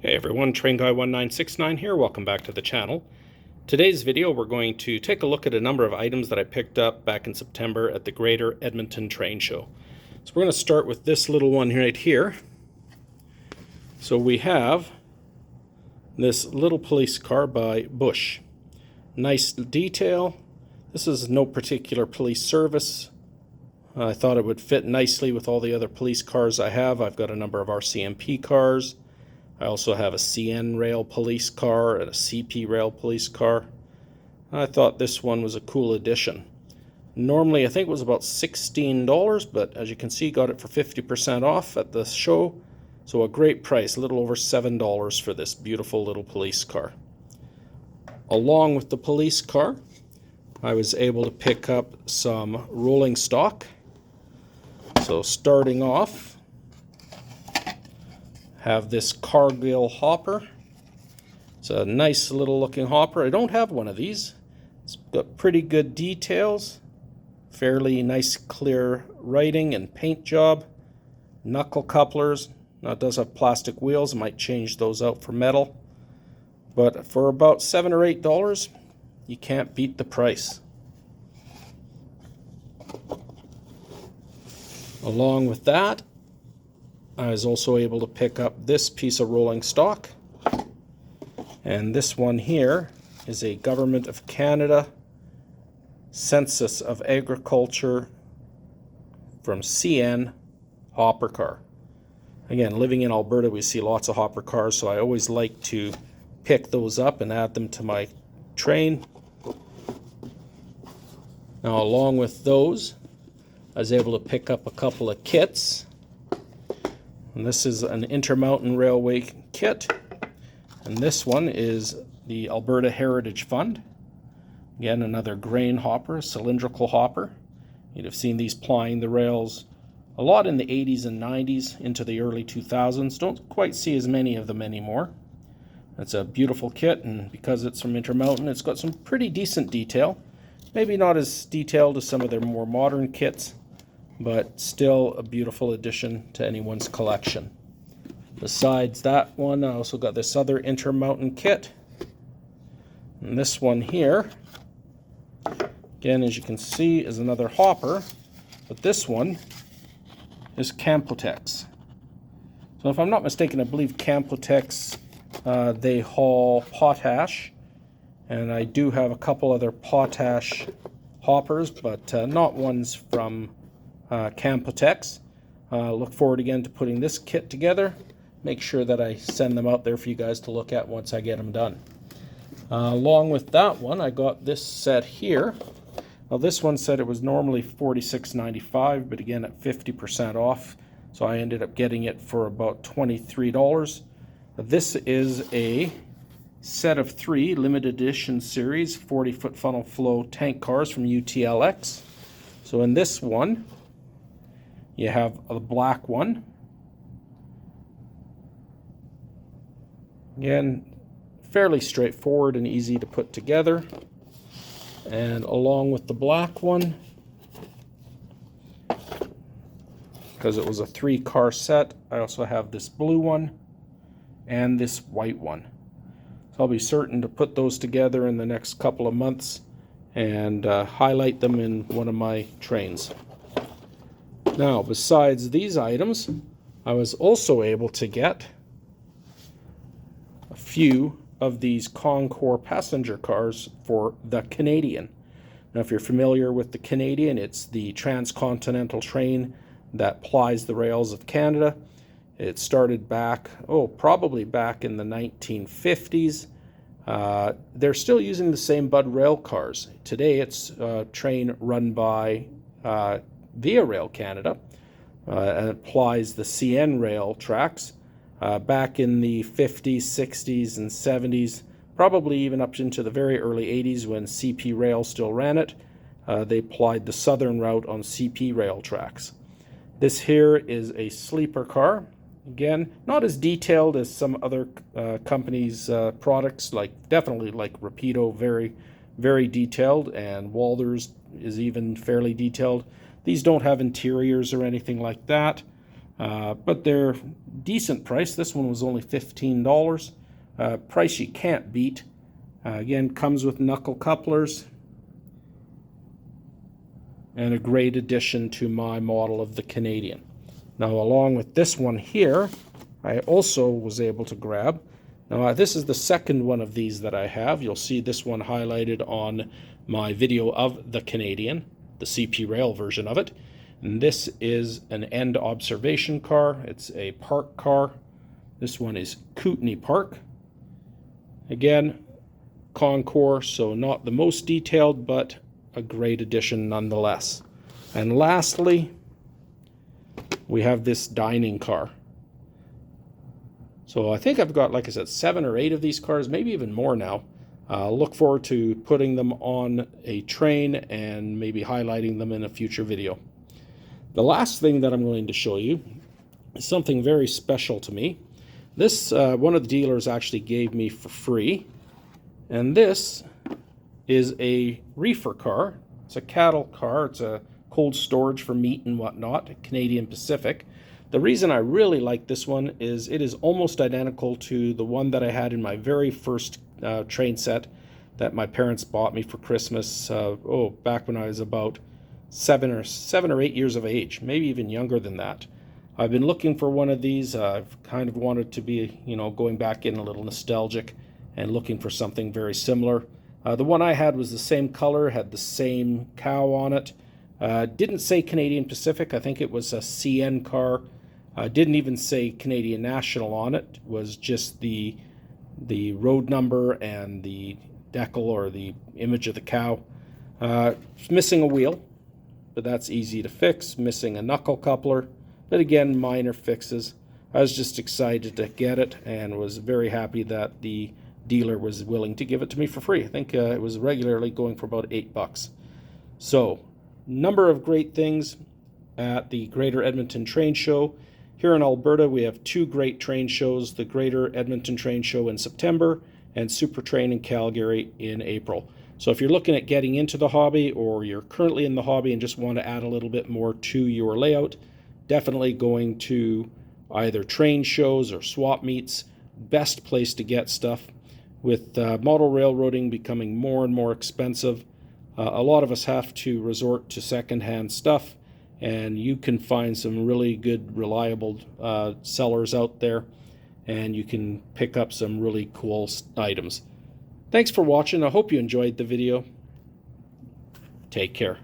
Hey everyone, Train Guy 1969 here. Welcome back to the channel. Today's video we're going to take a look at a number of items that I picked up back in September at the Greater Edmonton Train Show. So we're going to start with this little one right here. So we have this little police car by Bush. Nice detail. This is no particular police service. I thought it would fit nicely with all the other police cars I have. I've got a number of RCMP cars. I also have a CN rail police car and a CP rail police car. I thought this one was a cool addition. Normally I think it was about $16, but as you can see got it for 50% off at the show. So a great price, a little over $7 for this beautiful little police car. Along with the police car, I was able to pick up some rolling stock. So starting off, have this Cargill hopper. It's a nice little looking hopper. I don't have one of these. It's got pretty good details, fairly nice clear writing and paint job, knuckle couplers. Now it does have plastic wheels. I might change those out for metal, but for about $7 or $8 you can't beat the price. Along with that, I was also able to pick up this piece of rolling stock, and this one here is a Government of Canada Census of Agriculture from CN hopper car. Again, living in Alberta we see lots of hopper cars, so I always like to pick those up and add them to my train. Now along with those, I was able to pick up a couple of kits. And this is an Intermountain Railway kit, and this one is the Alberta Heritage Fund. Again, another grain hopper, cylindrical hopper. You'd have seen these plying the rails a lot in the 80s and 90s into the early 2000s. Don't quite see as many of them anymore. It's a beautiful kit, and because it's from Intermountain, it's got some pretty decent detail. Maybe not as detailed as some of their more modern kits, but still a beautiful addition to anyone's collection. Besides that one, I also got this other Intermountain kit. And this one here, again, as you can see, is another hopper, but this one is Campotex. So if I'm not mistaken, I believe Campotex, they haul potash, and I do have a couple other potash hoppers, but not ones from Campotex. Look forward again to putting this kit together. Make sure that I send them out there for you guys to look at once I get them done. Along with that one, I got this set here. Now this one said it was normally $46.95, but again at 50% off, so I ended up getting it for about $23. This is a set of 3 limited edition series 40-foot funnel flow tank cars from UTLX. So in this one, you have a black one. Again, fairly straightforward and easy to put together. And along with the black one, because it was a 3-car set, I also have this blue one and this white one. So I'll be certain to put those together in the next couple of months and highlight them in one of my trains. Now, besides these items, I was also able to get a few of these Concours passenger cars for the Canadian. Now, if you're familiar with the Canadian, it's the transcontinental train that plies the rails of Canada. It started back, probably back in the 1950s. They're still using the same Bud rail cars. Today, it's a train run by Via Rail Canada, and it plies the CN rail tracks. Back in the 50s, 60s, and 70s, probably even up into the very early 80s when CP Rail still ran it, they plied the southern route on CP rail tracks. This here is a sleeper car. Again, not as detailed as some other companies' products, definitely like Rapido, very, very detailed, and Walters is even fairly detailed. These don't have interiors or anything like that. but they're decent price. This one was only $15. Price you can't beat. Again, comes with knuckle couplers and a great addition to my model of the Canadian. Now, along with this one here, I also was able to grab. Now, this is the second one of these that I have. You'll see this one highlighted on my video of the Canadian, the CP Rail version of it. And this is an end observation car. It's a park car. This one is Kootenay Park. Again, Concours, so not the most detailed, but a great addition nonetheless. And lastly, we have this dining car. So I think I've got, like I said, 7 or 8 of these cars, maybe even more now. Look forward to putting them on a train and maybe highlighting them in a future video. The last thing that I'm going to show you is something very special to me. This, one of the dealers actually gave me for free. And this is a reefer car. It's a cattle car. It's a cold storage for meat and whatnot, Canadian Pacific. The reason I really like this one is it is almost identical to the one that I had in my very first train set that my parents bought me for Christmas, back when I was about 7 or 8 years of age, maybe even younger than that. I've been looking for one of these. I've kind of wanted to be, going back in a little nostalgic and looking for something very similar. The one I had was the same color, had the same cow on it. Didn't say Canadian Pacific. I think it was a CN car. Didn't even say Canadian National on it. It was just the road number and the decal, or the image of the cow. It's missing a wheel, but that's easy to fix. Missing a knuckle coupler, but again, minor fixes. I was just excited to get it and was very happy that the dealer was willing to give it to me for free. I think it was regularly going for about $8. So, number of great things at the Greater Edmonton Train Show. Here in Alberta, we have 2 great train shows, the Greater Edmonton Train Show in September and Super Train in Calgary in April. So if you're looking at getting into the hobby, or you're currently in the hobby and just want to add a little bit more to your layout, definitely going to either train shows or swap meets, best place to get stuff. With model railroading becoming more and more expensive, a lot of us have to resort to secondhand stuff, and you can find some really good, reliable sellers out there, and you can pick up some really cool items. Thanks for watching. I hope you enjoyed the video. Take care.